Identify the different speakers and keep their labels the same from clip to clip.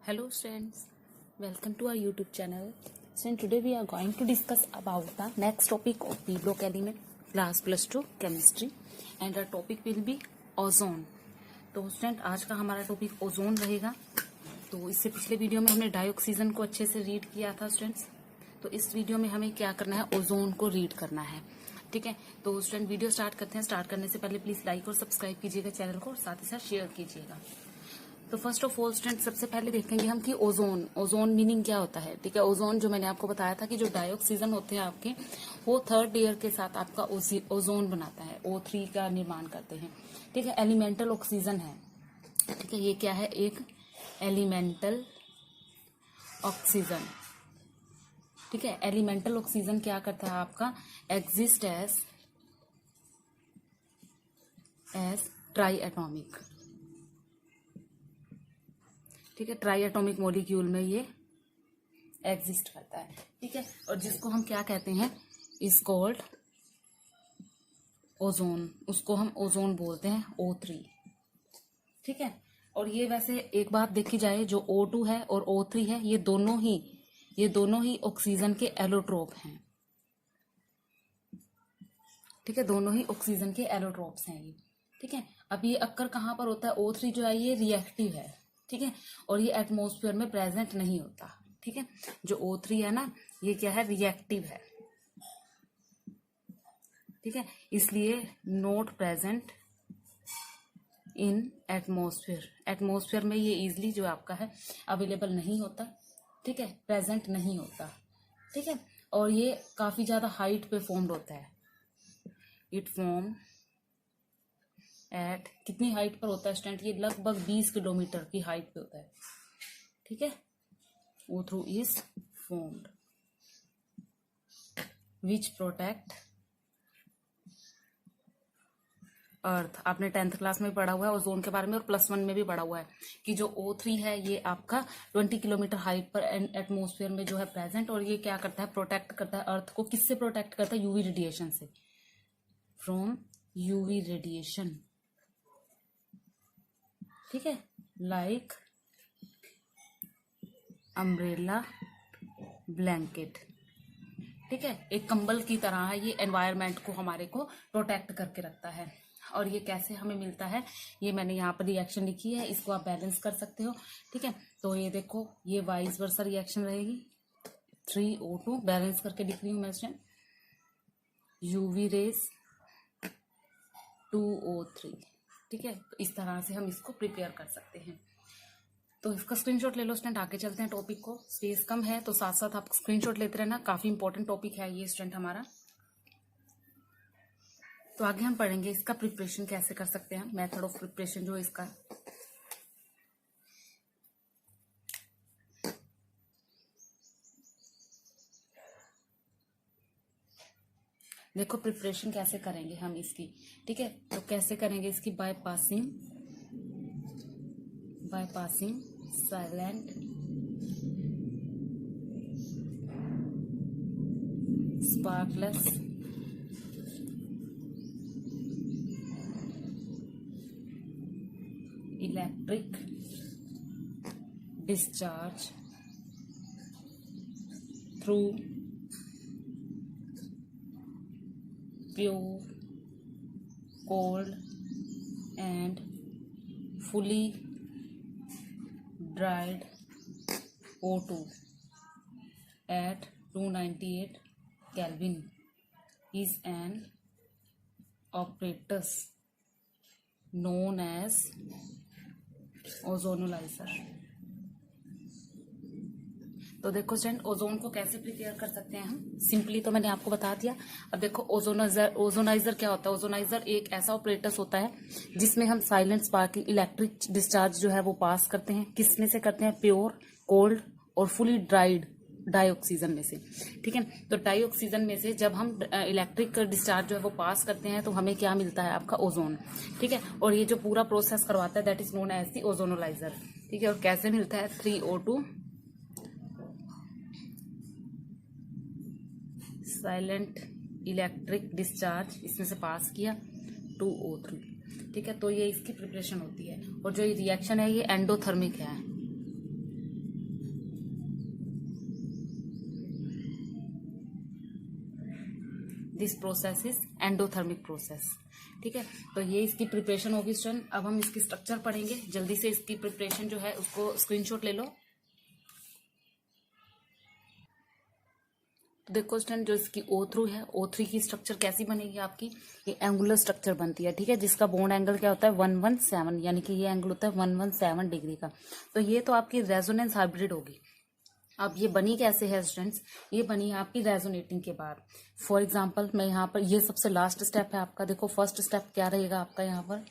Speaker 1: Hello students, welcome to our YouTube channel. So today we are going to discuss about the next topic of P block element class +2 chemistry and our topic will be ozone. तो student आज का हमारा topic ozone रहेगा। तो इससे पिछले video में हमने डाइऑक्सीजन को अच्छे से रीड किया था स्टूडेंट्स। तो इस वीडियो में हमें क्या करना है, ओजोन को रीड करना है। ठीक है, तो स्टूडेंट वीडियो स्टार्ट करते हैं। स्टार्ट करने से पहले प्लीज लाइक और सब्सक्राइब कीजिएगा चैनल को और साथ ही साथ शेयर कीजिएगा। तो फर्स्ट ऑफ ऑल स्टूडेंट सबसे पहले देखेंगे हम कि ओजोन मीनिंग क्या होता है। ठीक है, ओजोन जो मैंने आपको बताया था कि जो डाइऑक्सीजन होते हैं आपके, वो थर्ड लेयर के साथ आपका ओजोन बनाता है, O3 का निर्माण करते हैं। ठीक है, एलिमेंटल ऑक्सीजन है। ठीक है, ये क्या है, एक एलिमेंटल ऑक्सीजन। ठीक है, एलिमेंटल ऑक्सीजन क्या करता है आपका, एग्जिस्ट एज ट्राई एटॉमिक। ठीक है, ट्राई एटॉमिक मॉलिक्यूल में ये एग्जिस्ट करता है। ठीक है, और जिसको हम क्या कहते हैं, इज कॉल्ड ओजोन। उसको हम ओजोन बोलते हैं, O3। ठीक है, और ये वैसे एक बात देखी जाए, जो O2 है और O3 है, ये दोनों ही ऑक्सीजन के एलोट्रोप हैं। ठीक है, दोनों ही ऑक्सीजन के एलोट्रोप्स हैं ये। ठीक है, अब ये अक्कर कहाँ पर होता है, O3 जो है ये रिएक्टिव है। ठीक है, और ये एटमॉस्फेयर में प्रेजेंट नहीं होता। ठीक है, जो O3 है ना, ये क्या है, रिएक्टिव है। ठीक है, इसलिए not present in atmosphere. Atmosphere में ये इजिली जो आपका है अवेलेबल नहीं होता। ठीक है, प्रेजेंट नहीं होता। ठीक है, और ये काफी ज्यादा हाइट पे फॉर्म्ड होता है। इट फॉर्म एट, कितनी हाइट पर होता है स्टूडेंट, ये लगभग 20 किलोमीटर की हाइट पे होता है। ठीक है, O3 is formed which protect earth. आपने 10th क्लास में पढ़ा हुआ है ओजोन के बारे में, और +1 में भी पढ़ा हुआ है कि जो O3 है ये आपका 20 किलोमीटर हाइट पर एटमॉस्फेयर में जो है प्रेजेंट, और ये क्या करता है, प्रोटेक्ट करता है अर्थ को। किससे प्रोटेक्ट करता है, यूवी रेडिएशन से, फ्रॉम यूवी रेडिएशन। ठीक है, लाइक अम्ब्रेला ब्लैंकेट। ठीक है, एक कंबल की तरह है ये, एनवायरनमेंट को हमारे को प्रोटेक्ट करके रखता है। और ये कैसे हमें मिलता है, ये मैंने यहाँ पर रिएक्शन लिखी है, इसको आप बैलेंस कर सकते हो। ठीक है, तो ये देखो, ये वाइस वर्सा रिएक्शन रहेगी। 3O2 बैलेंस करके लिख रही हूँ मैं स्टूडेंट, यूवी रेज 2O3। ठीक है, तो इस तरह से हम इसको प्रिपेयर कर सकते हैं। तो इसका स्क्रीनशॉट ले लो स्टूडेंट। आगे चलते हैं टॉपिक को। स्पेस कम है तो साथ साथ आप स्क्रीनशॉट लेते रहना, काफी इंपॉर्टेंट टॉपिक है ये स्टूडेंट हमारा। तो आगे हम पढ़ेंगे इसका प्रिपरेशन कैसे कर सकते हैं, मेथड ऑफ प्रिपरेशन जो इसका। देखो प्रिपरेशन कैसे करेंगे हम इसकी। ठीक है, तो कैसे करेंगे इसकी, by passing silent sparkless electric discharge through pure, cold and fully dried O2 at 298 Kelvin is an apparatus known as ozonolyzer। तो देखो स्टूडेंट, ओजोन को कैसे प्रिपेयर कर सकते हैं हम, सिंपली तो मैंने आपको बता दिया। अब देखो ओजोनाइजर क्या होता है। ओजोनाइजर एक ऐसा ऑपरेटस होता है जिसमें हम साइलेंट स्पार्किंग इलेक्ट्रिक डिस्चार्ज जो है वो पास करते हैं। किस में से करते हैं, प्योर, कोल्ड और फुली ड्राइड डाइऑक्सीजन में से। ठीक है, तो डाइऑक्सीजन में से जब हम इलेक्ट्रिक डिस्चार्ज जो है वो पास करते हैं तो हमें क्या मिलता है, आपका ओजोन। ठीक है, और ये जो पूरा प्रोसेस करवाता है that is known as the ozonolyzer. ठीक है, और कैसे मिलता है, 3O2 साइलेंट इलेक्ट्रिक डिस्चार्ज इसमें से पास किया, 2O3। ठीक है, तो ये इसकी प्रिपरेशन होती है। और जो ये रिएक्शन है ये एंडोथर्मिक है। This process is endothermic process. ठीक है, तो ये इसकी प्रिपरेशन होगी स्टूडेंट। अब हम इसकी स्ट्रक्चर पढ़ेंगे। जल्दी से इसकी प्रिपरेशन जो है उसको स्क्रीनशॉट ले लो। तो देखो स्टूडेंट, जो इसकी O थ्रू है, O3 की स्ट्रक्चर कैसी बनेगी आपकी, ये एंगुलर स्ट्रक्चर बनती है। ठीक है, जिसका बॉन्ड एंगल क्या होता है 117, यानी कि ये एंगल होता है 117 डिग्री का। तो ये तो आपकी रेजोनेंस हाइब्रिड होगी। अब ये बनी कैसे है स्टूडेंट्स, ये बनी है आपकी रेजोनेटिंग के बाद। फॉर एग्जांपल मैं यहाँ पर, ये सबसे लास्ट स्टेप है आपका। देखो फर्स्ट स्टेप क्या रहेगा आपका, यहाँ पर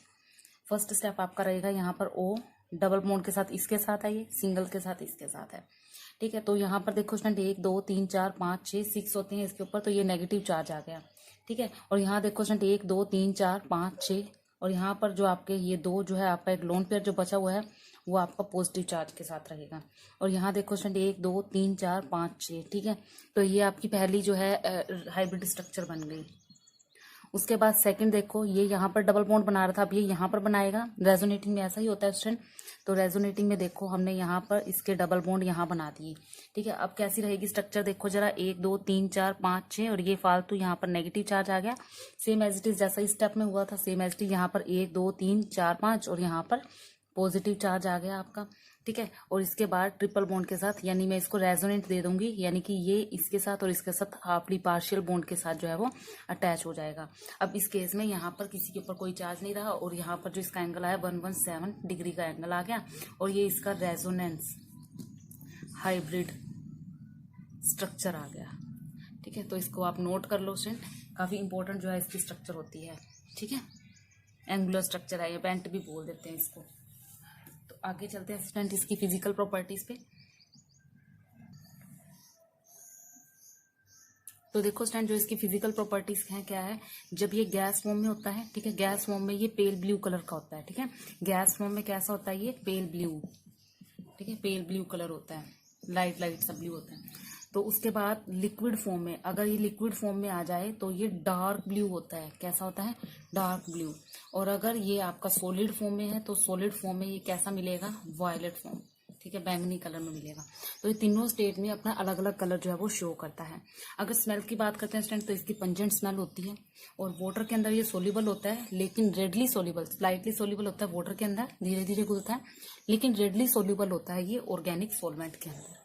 Speaker 1: फर्स्ट स्टेप आपका रहेगा यहाँ पर O डबल बॉन्ड के साथ इसके साथ है, ये सिंगल के साथ इसके साथ है। ठीक है, तो यहाँ पर देखो स्टूडेंट 1 2 3 4 5 6 6 होते हैं इसके ऊपर, तो ये नेगेटिव चार्ज आ गया। ठीक है, और यहाँ देखो स्टूडेंट 1 2 3 4 5 6, और यहाँ पर जो आपके ये 2 जो है आपका एक लोन पेयर जो बचा हुआ है वो आपका पॉजिटिव चार्ज के साथ रहेगा। और यहाँ देखो स्टूडेंट 1 2 3 4 5 6। ठीक है, तो ये आपकी पहली जो है हाइब्रिड स्ट्रक्चर बन गई। उसके बाद सेकंड देखो, ये यहाँ पर डबल बॉन्ड बना रहा था, अब ये यहाँ पर बनाएगा। रेजोनेटिंग में ऐसा ही होता है स्टूडेंट। तो रेजोनेटिंग में देखो हमने यहाँ पर इसके डबल बॉन्ड यहाँ बना दिए। ठीक है, अब कैसी रहेगी स्ट्रक्चर देखो जरा, 1 2 3 4 5 6, और ये फालतू यहाँ पर नेगेटिव चार्ज आ गया। सेम एज इट इज जैसा इस स्टेप में हुआ था, सेम एज इट इज यहाँ पर 1 2 3 4 5, और यहाँ पर पॉजिटिव चार्ज आ गया आपका। ठीक है, और इसके बाद ट्रिपल बॉन्ड के साथ, यानी मैं इसको रेजोनेंट दे दूंगी, यानी कि ये इसके साथ और इसके साथ अपनी पार्शियल बॉन्ड के साथ जो है वो अटैच हो जाएगा। अब इस केस में यहाँ पर किसी के ऊपर कोई चार्ज नहीं रहा, और यहाँ पर जो इसका एंगल आया 117 डिग्री का एंगल आ गया, और ये इसका रेजोनेंस हाइब्रिड स्ट्रक्चर आ गया। ठीक है, तो इसको आप नोट कर लो स्टूडेंट, काफी इंपॉर्टेंट जो है इसकी स्ट्रक्चर होती है। ठीक है, एंगुलर स्ट्रक्चर है, ये बेंट भी बोल देते हैं इसको। तो आगे चलते हैं स्टूडेंट इसकी फिजिकल प्रॉपर्टीज पे। तो देखो स्टूडेंट, जो इसकी फिजिकल प्रॉपर्टीज हैं क्या है, जब ये गैस फॉर्म में होता है, ठीक है, गैस फॉर्म में ये पेल ब्लू कलर का होता है। ठीक है, गैस फॉर्म में कैसा होता है, ये पेल ब्लू। ठीक है, पेल ब्लू कलर होता है, लाइट लाइट सा ब्लू होता है। तो उसके बाद लिक्विड फॉर्म में, अगर ये लिक्विड फॉर्म में आ जाए तो ये डार्क ब्लू होता है। कैसा होता है, डार्क ब्लू। और अगर ये आपका सॉलिड फॉर्म में है तो सॉलिड फॉर्म में ये कैसा मिलेगा, वायलेट फॉर्म। ठीक है, बैंगनी कलर में मिलेगा। तो ये तीनों स्टेट में अपना अलग अलग कलर जो है वो शो करता है। अगर स्मेल की बात करते हैं स्टूडेंट, तो इसकी पंजेंट स्मेल होती है, और वाटर के अंदर ये सोल्यूबल होता है, लेकिन रेडली सोल्यूबल, स्लाइटली सोल्यूबल होता है वाटर के अंदर, धीरे धीरे घुलता है, लेकिन रेडली सोल्यूबल होता है ये ऑर्गेनिक सॉल्वेंट के अंदर।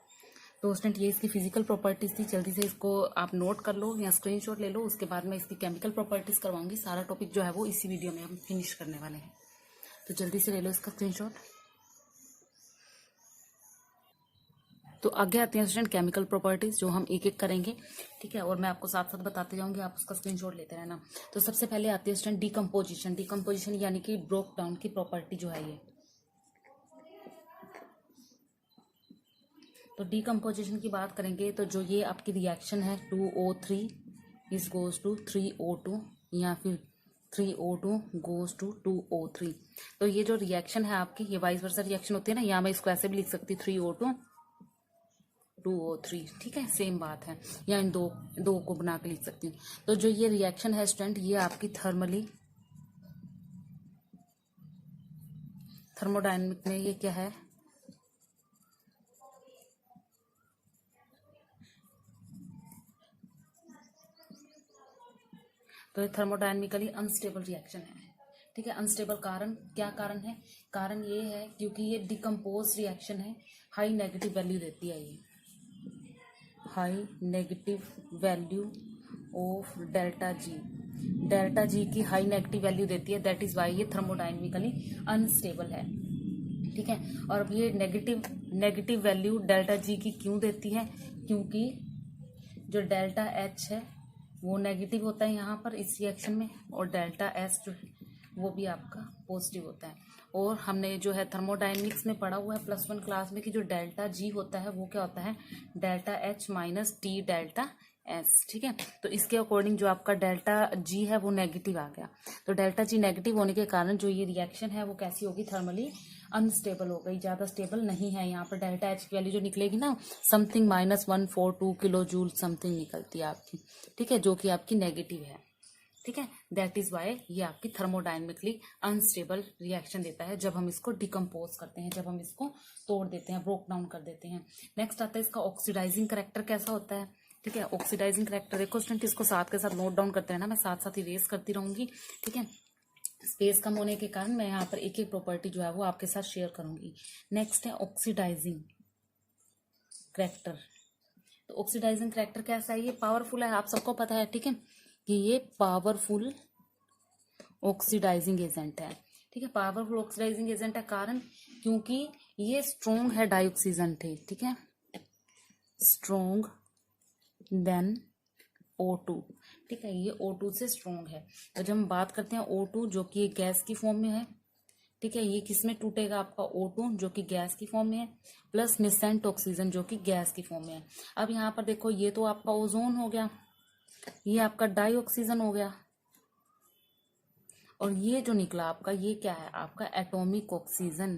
Speaker 1: तो स्टूडेंट ये इसकी फिजिकल प्रॉपर्टीज थी, जल्दी से इसको आप नोट कर लो या स्क्रीनशॉट ले लो। उसके बाद मैं इसकी केमिकल प्रॉपर्टीज करवाऊंगी। सारा टॉपिक जो है वो इसी वीडियो में हम फिनिश करने वाले हैं, तो जल्दी से ले लो इसका स्क्रीनशॉट। तो आगे आते हैं स्टूडेंट केमिकल प्रॉपर्टीज, जो हम एक एक करेंगे। ठीक है, और मैं आपको साथ साथ बताते जाऊंगी, आप उसका स्क्रीनशॉट लेते रहना। तो सबसे पहले आती है स्टूडेंट डिकम्पोजिशन। डिकम्पोजिशन यानी कि ब्रोक डाउन की प्रॉपर्टी जो है ये। तो डिकम्पोजिशन की बात करेंगे तो जो ये आपकी रिएक्शन है 2O3 is goes to 3O2, या फिर 3O2 गोज टू 2O3। तो ये जो रिएक्शन है आपकी, ये वाइस वर्सा रिएक्शन होती है ना, यहाँ मैं इसको ऐसे भी लिख सकती 3O2 2O3। ठीक है, सेम बात है, या इन दो को बना के लिख सकती हूँ। तो जो ये रिएक्शन है स्टूडेंट, ये आपकी थर्मोडायनेमिक में ये क्या है, तो ये थर्मोडायनेमिकली अनस्टेबल रिएक्शन है। ठीक है, अनस्टेबल कारण क्या कारण है, कारण ये है क्योंकि ये डिकम्पोज रिएक्शन है, हाई नेगेटिव वैल्यू देती है ये, high negative value of delta G. Delta G की हाई नेगेटिव वैल्यू देती है, दैट इज वाई ये थर्मोडायनेमिकली अनस्टेबल है। ठीक है, और अब ये नेगेटिव वैल्यू डेल्टा जी की क्यों देती है, क्योंकि जो डेल्टा एच है वो नेगेटिव होता है यहाँ पर इस रिएक्शन में, और डेल्टा एस जो है वो भी आपका पॉजिटिव होता है। और हमने जो है थर्मोडायनेमिक्स में पढ़ा हुआ है +1 क्लास में कि जो डेल्टा जी होता है वो क्या होता है, delta H minus T delta S. ठीक है, तो इसके अकॉर्डिंग जो आपका डेल्टा जी है वो नेगेटिव आ गया। तो डेल्टा जी नेगेटिव होने के कारण जो ये रिएक्शन है वो कैसी होगी, थर्मली अनस्टेबल हो गई, ज्यादा स्टेबल नहीं है। यहाँ पर डेल्टा एच की वैल्यू जो निकलेगी ना, समथिंग -142 किलो जूल समथिंग निकलती है आपकी। ठीक है, जो कि आपकी नेगेटिव है। ठीक है, दैट इज वाई ये आपकी थर्मोडायनेमिकली अनस्टेबल रिएक्शन देता है जब हम इसको डिकम्पोज करते हैं, जब हम इसको तोड़ देते हैं, ब्रोक डाउन कर देते हैं। नेक्स्ट आता है इसका ऑक्सीडाइजिंग करेक्टर कैसा होता है। ठीक है। ऑक्सीडाइजिंग करेक्टर देखो स्टूडेंट, इसको साथ के साथ नोट डाउन करते रहना, मैं साथ साथ इरेज करती रहूंगी। ठीक है, स्पेस कम होने के कारण मैं यहाँ पर एक एक प्रॉपर्टी जो है वो आपके साथ शेयर करूंगी। नेक्स्ट है ऑक्सीडाइजिंग करेक्टर। तो ऑक्सीडाइजिंग करेक्टर कैसा है, ये पावरफुल है, आप सबको पता है। ठीक है, कि ये पावरफुल ऑक्सीडाइजिंग एजेंट है। ठीक है, पावरफुल ऑक्सीडाइजिंग एजेंट है कारण क्योंकि ये स्ट्रोंग है डाइऑक्सीजन थे। ठीक है, स्ट्रोंग देन O2। ठीक है, ये O2 से स्ट्रोंग है। तो जब हम बात करते हैं O2 जो कि एक गैस की फॉर्म में है, ठीक है, ये किस में टूटेगा आपका O2 जो कि गैस की फॉर्म में है, प्लस निसेंट ऑक्सीजन जो कि गैस की फॉर्म में है। अब यहाँ पर देखो, ये तो आपका ओजोन हो गया, ये आपका डाइऑक्सीजन हो गया, और ये जो निकला आपका, ये क्या है आपका एटॉमिक ऑक्सीजन।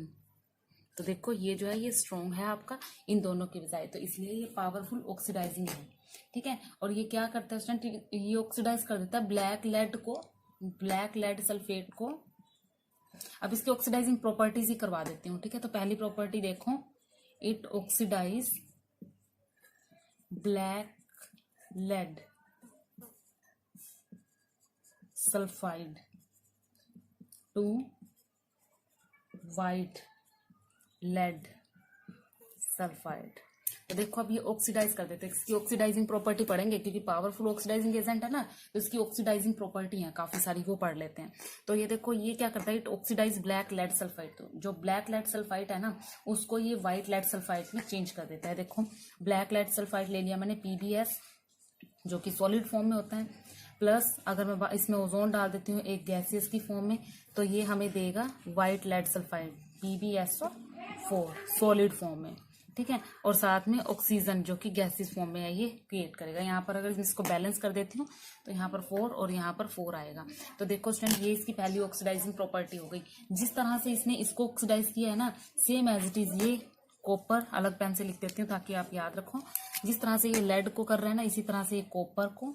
Speaker 1: तो देखो ये जो है ये स्ट्रोंग है आपका इन दोनों के बजाय, तो इसलिए ये पावरफुल ऑक्सीडाइजिंग है। ठीक है, और ये क्या करता है स्टूडेंट, ये ऑक्सीडाइज कर देता है ब्लैक लेड को, ब्लैक लेड सल्फेट को। अब इसकी ऑक्सीडाइजिंग प्रॉपर्टीज ही करवा देती हूँ। ठीक है, तो पहली प्रॉपर्टी देखो, it oxidize black lead sulphide to white lead sulphide. तो देखो अब ये ऑक्सीडाइज कर देते हैं, इसकी ऑक्सीडाइजिंग प्रॉपर्टी पढ़ेंगे क्योंकि पावरफुल ऑक्सीडाइजिंग एजेंट है ना, तो इसकी ऑक्सीडाइजिंग प्रॉपर्टी है काफी सारी, वो पढ़ लेते हैं। तो ये देखो ये क्या करता है, it oxidize black lead sulphide. तो जो ब्लैक लेड सल्फाइड है ना, उसको ये व्हाइट लेड सल्फाइड में चेंज कर देता है। देखो ब्लैक लेड सल्फाइड ले लिया मैंने PbS जो कि सॉलिड फॉर्म में होता है, प्लस अगर मैं इसमें ओजोन डाल देती हूँ एक गैसियस की फॉर्म में, तो ये हमें देगा white lead sulphide PbSO4 solid form में। ठीक है, और साथ में ऑक्सीजन जो कि गैसियस फॉर्म में है ये क्रिएट करेगा। यहाँ पर अगर इसको बैलेंस कर देती हूँ तो यहाँ पर 4 और यहाँ पर 4 आएगा। तो देखो स्टूडेंट, ये इसकी पहली ऑक्सीडाइजिंग प्रॉपर्टी हो गई। जिस तरह से इसने इसको ऑक्सीडाइज किया है ना, सेम एज इट इज ये कॉपर, अलग पेन से लिख देती हूँ ताकि आप याद रखो, जिस तरह से ये लेड को कर रहा है ना, इसी तरह से ये कॉपर को,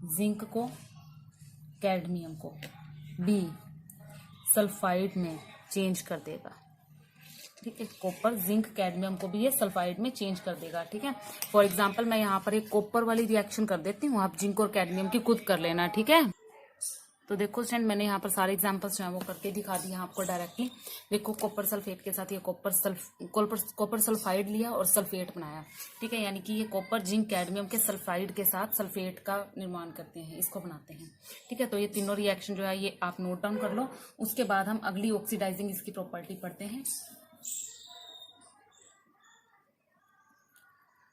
Speaker 1: जिंक को, कैडमियम को भी सल्फाइड में चेंज कर देगा। ठीक है, कॉपर जिंक कैडमियम को भी ये सल्फाइड में चेंज कर देगा। ठीक है, फॉर एग्जांपल मैं यहाँ पर एक कॉपर वाली रिएक्शन कर देती हूँ, आप जिंक और कैडमियम की खुद कर लेना। ठीक है, तो देखो स्टूडेंट, मैंने यहाँ पर सारे एग्जांपल्स जो है वो करके दिखा दिया आपको डायरेक्टली। देखो कॉपर सल्फेट के साथ ये कॉपर सल्फाइड लिया और सल्फेट बनाया। ठीक है, यानी कि ये कॉपर जिंक कैडमियम के सल्फाइड के साथ सल्फेट का निर्माण करते हैं, इसको बनाते हैं। ठीक है, तो ये तीनों रिएक्शन जो है ये आप नोट डाउन कर लो, उसके बाद हम अगली ऑक्सीडाइजिंग इसकी प्रॉपर्टी पढ़ते हैं।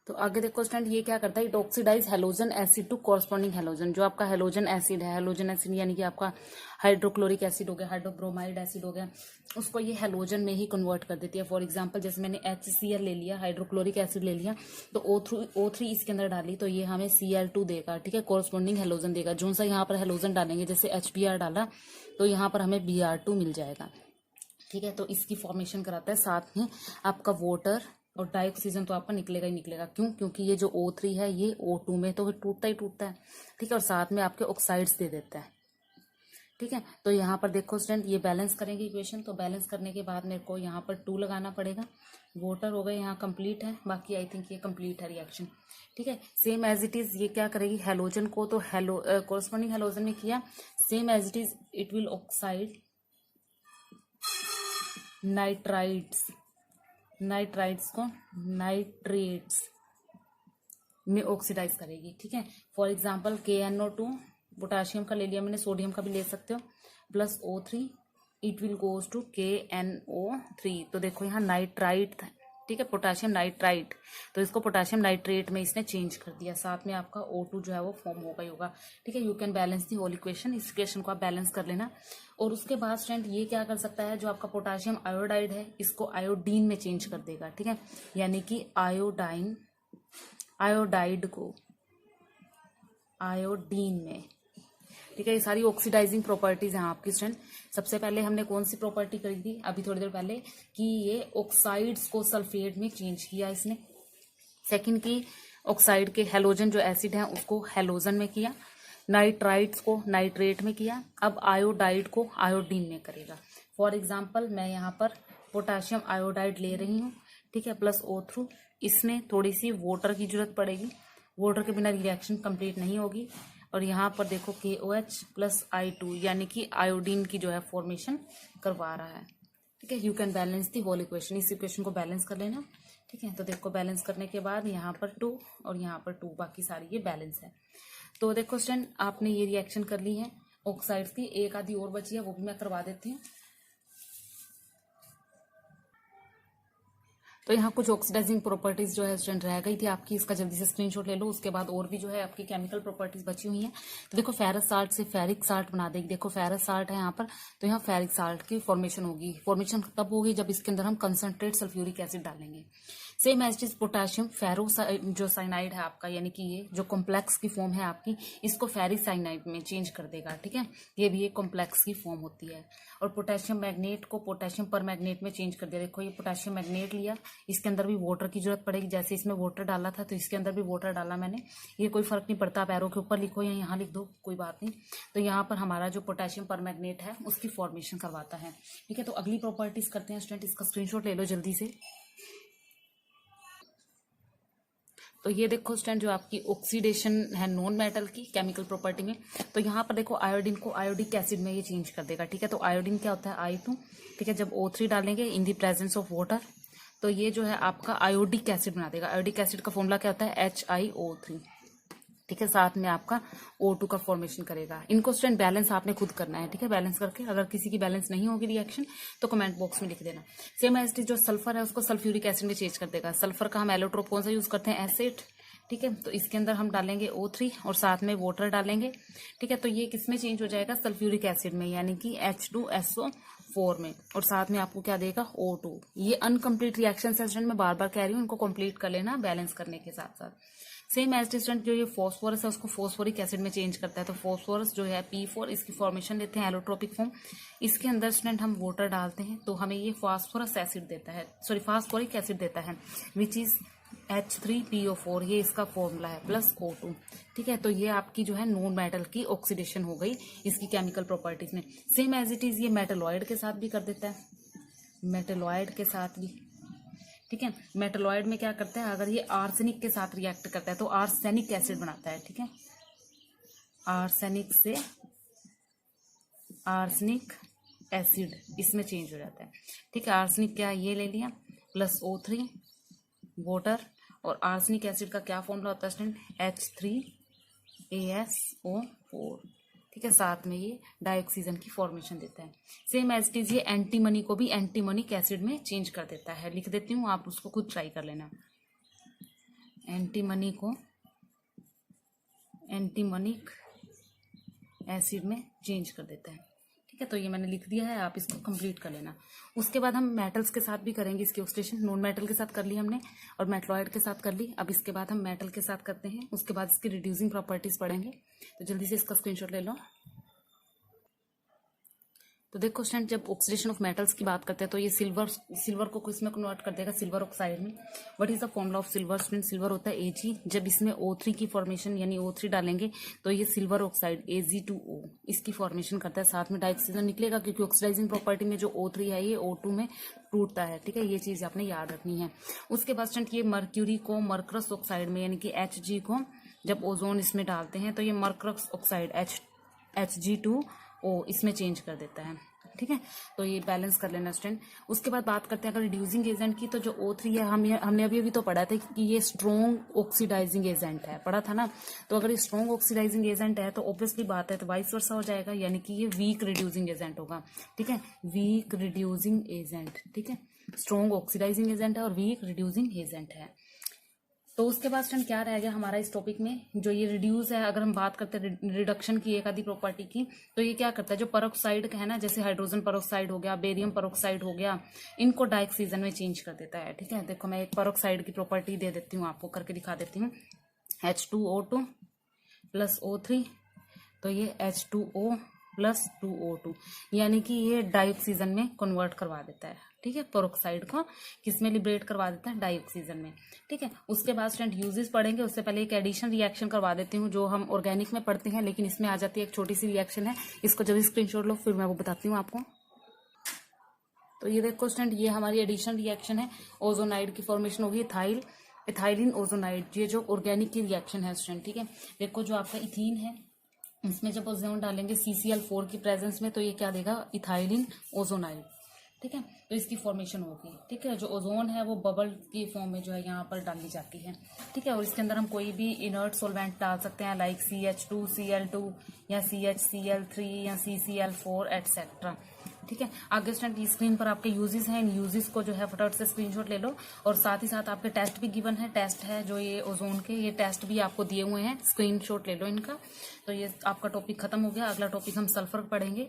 Speaker 1: तो आगे देखो स्टूडेंट, ये क्या करता है, it oxidize halogen acid to corresponding halogen. जो आपका हेलोजन एसिड है, हेलोजन एसिड यानी कि आपका हाइड्रोक्लोरिक एसिड हो गया, हाइड्रोब्रोमाइड एसिड हो गया, उसको ये हेलोजन में ही कन्वर्ट कर देती है। फॉर एग्जांपल जैसे मैंने HCl ले लिया, हाइड्रोक्लोरिक एसिड ले लिया, तो O3 इसके अंदर डाली तो ये हमें Cl2 देगा। ठीक है, कॉरस्पॉन्डिंग हेलोजन देगा। जो सा यहाँ पर हेलोजन डालेंगे, जैसे HBr डाला तो यहाँ पर हमें Br2 मिल जाएगा। ठीक है, तो इसकी फॉर्मेशन कराता है। साथ में आपका वाटर और डाइऑक्सीजन तो आपका निकलेगा ही निकलेगा। क्यों? क्योंकि ये जो O3 है ये O2 में तो टूटता ही टूटता है। ठीक है, और साथ में आपके ऑक्साइड्स दे देता है। ठीक है, तो यहाँ पर देखो स्टूडेंट, ये बैलेंस करेंगे इक्वेशन, तो बैलेंस करने के बाद मेरे को यहाँ पर 2 लगाना पड़ेगा। वाटर हो गए यहाँ कंप्लीट है, बाकी आई थिंक ये कंप्लीट है रिएक्शन। ठीक है, सेम एज इट इज ये क्या करेगी, हेलोजन को तो कॉरस्पॉन्डिंग हेलोजन में किया, same as it is it will oxide nitrides को नाइट्रेट्स में ऑक्सीडाइज करेगी। ठीक है, फॉर एग्जांपल KNO2 पोटाशियम का ले लिया मैंने, सोडियम का भी ले सकते हो, plus O3 it will goes to KNO3। तो देखो यहाँ नाइट्राइट, ठीक है, पोटाशियम नाइट्राइट, तो इसको पोटाशियम नाइट्रेट में इसने चेंज कर दिया। साथ में आपका O2 जो है वो फॉर्म होगा ही होगा। ठीक है, you can balance the whole equation, इस इक्वेशन को आप बैलेंस कर लेना। और उसके बाद स्टूडेंट ये क्या कर सकता है, जो आपका पोटाशियम आयोडाइड है इसको आयोडीन में चेंज कर देगा। ठीक है, यानी कि आयोडाइड को आयोडीन में। ठीक है, ये सारी ऑक्सीडाइजिंग प्रॉपर्टीज हैं आपकी स्टूडेंट। सबसे पहले हमने कौन सी प्रॉपर्टी करी थी अभी थोड़ी देर पहले, कि ये ऑक्साइड्स को सल्फेट में चेंज किया इसने। सेकंड की ऑक्साइड के हेलोजन जो एसिड है उसको हेलोजन में किया, नाइट्राइट्स को नाइट्रेट में किया, अब आयोडाइड को आयोडीन में करेगा। फॉर एग्जाम्पल मैं यहाँ पर पोटाशियम आयोडाइड ले रही हूँ। ठीक है, प्लस O3, इसमें थोड़ी सी वाटर की जरूरत पड़ेगी, वाटर के बिना रिएक्शन कंप्लीट नहीं होगी। और यहाँ पर देखो KOH प्लस I2 यानी कि आयोडीन की जो है फॉर्मेशन करवा रहा है। ठीक है, you can balance the whole equation, इस इक्वेशन को बैलेंस कर लेना। ठीक है, तो देखो बैलेंस करने के बाद यहाँ पर 2 और यहाँ पर 2, बाकी सारी ये बैलेंस है। तो देखो स्टूडेंट, आपने ये रिएक्शन कर ली है ऑक्साइड्स की, एक आधी और बची है, वो भी मैं करवा देती हूँ। तो यहाँ कुछ ऑक्सीडाइजिंग प्रॉपर्टीज जो है स्टूडेंट रह गई थी आपकी, इसका जल्दी से स्क्रीनशॉट ले लो। उसके बाद और भी जो है आपकी केमिकल प्रॉपर्टीज बची हुई हैं। तो देखो फेरस साल्ट से फेरिक साल्ट बना देगी। देखो फेरस साल्ट है यहाँ पर, तो यहाँ फेरिक साल्ट की फॉर्मेशन होगी। फॉर्मेशन तब होगी जब इसके अंदर हम कंसंट्रेट सल्फ्यूरिक एसिड डालेंगे। सेम एज इज पोटेशियम फेरो जो साइनाइड है आपका, यानी कि ये जो कॉम्प्लेक्स की फॉर्म है आपकी, इसको फेरिक साइनाइड में चेंज कर देगा। ठीक है, ये भी एक कॉम्प्लेक्स की फॉर्म होती है। और पोटेशियम मैग्नेट को पोटेशियम पर मैग्नेट में चेंज कर दिया। देखो ये पोटेशियम मैग्नेट लिया, इसके अंदर भी वाटर की जरूरत पड़ेगी। जैसे इसमें वाटर डाला था तो इसके अंदर भी वाटर डाला मैंने, ये कोई फर्क नहीं पड़ता, आप एरो के ऊपर लिखो या यहाँ लिख दो, कोई बात नहीं। तो यहाँ पर हमारा जो पोटेशियम पर मैग्नेट है उसकी फॉर्मेशन करवाता है। ठीक है, तो अगली प्रॉपर्टीज करते हैं स्टूडेंट, इसका स्क्रीनशॉट ले लो जल्दी से। तो ये देखो स्टूडेंट, जो आपकी ऑक्सीडेशन है नॉन मेटल की केमिकल प्रॉपर्टी में, तो यहाँ पर देखो आयोडीन को आयोडिक एसिड में ये चेंज कर देगा। ठीक है, तो आयोडीन क्या होता है I2। ठीक है, जब O3 डालेंगे इन दी प्रेजेंस ऑफ वाटर, तो ये जो है आपका आयोडिक एसिड बना देगा। आयोडिक एसिड का फॉर्मूला क्या होता है HiO3। ठीक है, साथ में आपका O2 का फॉर्मेशन करेगा। इनको स्टूडेंट बैलेंस आपने खुद करना है। ठीक है, बैलेंस करके, अगर किसी की बैलेंस नहीं होगी रिएक्शन तो कमेंट बॉक्स में लिख देना। सेम एज जो सल्फर है उसको सल्फ्यूरिक एसिड में चेंज कर देगा। सल्फर का हम एलोट्रोप कौन सा यूज करते हैं, एसिड। ठीक है, तो इसके अंदर हम डालेंगे O3 और साथ में वाटर डालेंगे। ठीक है, तो ये किस में चेंज हो जाएगा, सल्फ्यूरिक एसिड में, यानी कि H2SO4 में। और साथ में आपको क्या देगा, O2। ये अनकम्प्लीट रिएक्शन है स्टूडेंट, मैं बार बार कह रही हूँ, इनको कंप्लीट कर लेना बैलेंस करने के साथ साथ। सेम एज स्टूडेंट, जो ये फॉस्फोरस है उसको फॉस्फोरिक एसिड में चेंज करता है। तो फॉस्फोरस जो है P4, इसकी फॉर्मेशन देते हैं एलोट्रोपिक फॉर्म। इसके अंदर स्टूडेंट हम वाटर डालते हैं तो हमें ये फास्फोरस एसिड देता है, सॉरी फास्फोरिक एसिड देता है, विच इज H3PO4। ये इसका फॉर्मूला है प्लस O2। ठीक है, तो ये आपकी जो है नॉन मेटल की ऑक्सीडेशन हो गई इसकी केमिकल प्रॉपर्टीज में। सेम एज इट इज ये मेटलॉइड के साथ भी कर देता है, मेटलॉइड के साथ भी। ठीक है, मेटलॉइड में क्या करता है, अगर ये आर्सेनिक के साथ रिएक्ट करता है तो आर्सेनिक एसिड बनाता है। ठीक है, आर्सेनिक से आर्सेनिक एसिड इसमें चेंज हो जाता है। ठीक है, आर्सेनिक क्या ये ले लिया, प्लस O3 वाटर, और आर्सेनिक एसिड का क्या फॉर्मूला होता है स्टूडेंट, H3ASO4। ठीक है, साथ में ये डाइऑक्सीजन की फॉर्मेशन देता है। सेम एज इट इज ये एंटीमनी को भी एंटीमोनिक एसिड में चेंज कर देता है। लिख देती हूँ, आप उसको खुद ट्राई कर लेना। एंटीमनी को एंटीमोनिक एसिड में चेंज कर देता है। ठीक है, तो ये मैंने लिख दिया है, आप इसको कंप्लीट कर लेना। उसके बाद हम मेटल्स के साथ भी करेंगे इसकी ऑक्सीडेशन। नॉन मेटल के साथ कर ली हमने और मेटलॉइड के साथ कर ली। अब इसके बाद हम मेटल के साथ करते हैं, उसके बाद इसकी रिड्यूसिंग प्रॉपर्टीज पढ़ेंगे। तो जल्दी से इसका स्क्रीनशॉट ले लो। तो देखो स्टूडेंट, जब ऑक्सीडेशन ऑफ मेटल्स की बात करते हैं तो ये सिल्वर को किसमें कन्वर्ट कर देगा, सिल्वर ऑक्साइड में। What is the formula of silver student, silver होता है Ag। जब इसमें O3 की फॉर्मेशन यानी O3 डालेंगे तो ये सिल्वर ऑक्साइड Ag2O इसकी फॉर्मेशन करता है। साथ में डाइऑक्सीजन निकलेगा, क्योंकि ऑक्सीडाइजिंग प्रॉपर्टी में जो O3 है ये O2 में टूटता है। ठीक है, ये चीज आपने याद रखनी है। उसके बाद स्टूडेंट, ये मर्क्यूरी को मर्करस ऑक्साइड में यानी कि Hg को जब ओजोन इसमें डालते हैं तो ये मर्करस ऑक्साइड Hg2O इसमें चेंज कर देता है। ठीक है, तो ये बैलेंस कर लेना स्टूडेंट। उसके बाद बात करते हैं अगर रिड्यूसिंग एजेंट की, तो जो O3 है हमने अभी तो पढ़ा था कि ये स्ट्रॉन्ग ऑक्सीडाइजिंग एजेंट है, पढ़ा था ना। तो अगर ये स्ट्रॉन्ग ऑक्सीडाइजिंग एजेंट है तो ऑब्वियसली बात है तो वाइस वर्सा हो जाएगा, यानी कि ये वीक रिड्यूसिंग एजेंट होगा। ठीक है, वीक रिड्यूसिंग एजेंट। ठीक है, स्ट्रॉन्ग ऑक्सीडाइजिंग एजेंट है और वीक रिड्यूसिंग एजेंट है। तो उसके बाद स्टूडेंट क्या रह गया हमारा इस टॉपिक में, जो ये रिड्यूस है, अगर हम बात करते हैं रिडक्शन की एक आधी प्रॉपर्टी की, तो ये क्या करता है, जो परऑक्साइड है ना, जैसे हाइड्रोजन परऑक्साइड हो गया, बेरियम परऑक्साइड हो गया, इनको डाइऑक्सीजन में चेंज कर देता है। ठीक है, देखो मैं एक परऑक्साइड की प्रॉपर्टी दे देती हूँ, आपको करके दिखा देती हूँ। H2O2 प्लस O3, तो ये H2O प्लस 2O2, यानी कि ये डाइऑक्सीजन में कन्वर्ट करवा देता है। ठीक है, पेरोक्साइड को किसमें लिबरेट करवा देता है, डाइऑक्सीजन में। ठीक है, उसके बाद स्टूडेंट यूजेस पढ़ेंगे, उससे पहले एक एडिशन रिएक्शन करवा देती हूँ जो हम ऑर्गेनिक में पढ़ते हैं, लेकिन इसमें आ जाती है एक छोटी सी रिएक्शन है। इसको जब स्क्रीनशॉट लो फिर मैं वो बताती हूँ आपको। तो ये देखो स्टूडेंट, ये हमारी एडिशन रिएक्शन है, ओजोनाइड की फॉर्मेशन होगी, इथाइल इथाइलिन ओजोनाइड, ये जो ऑर्गेनिक की रिएक्शन है स्टूडेंट, ठीक है। देखो जो आपका इथीन है, इसमें जब ओजोन डालेंगे CCl4 की प्रेजेंस में, तो ये क्या देगा, इथाइलिन ओजोनाइड, ठीक है। तो इसकी फॉर्मेशन होगी, ठीक है। जो ओजोन है वो बबल की फॉर्म में जो है यहाँ पर डाली जाती है, ठीक है। और इसके अंदर हम कोई भी इनर्ट सॉल्वेंट डाल सकते हैं, लाइक CH2, Cl2 या CHCl3 या CCl4 एटसेट्रा, ठीक है। आगे स्टूडेंट स्क्रीन पर आपके यूजेस हैं, इन यूजेस को जो है फटाफट से स्क्रीनशॉट ले लो, और साथ ही साथ आपके टेस्ट भी गिवन है, टेस्ट है जो ये ओजोन के, ये टेस्ट भी आपको दिए हुए हैं, स्क्रीनशॉट ले लो इनका। तो ये आपका टॉपिक खत्म हो गया। अगला टॉपिक हम सल्फर पढ़ेंगे,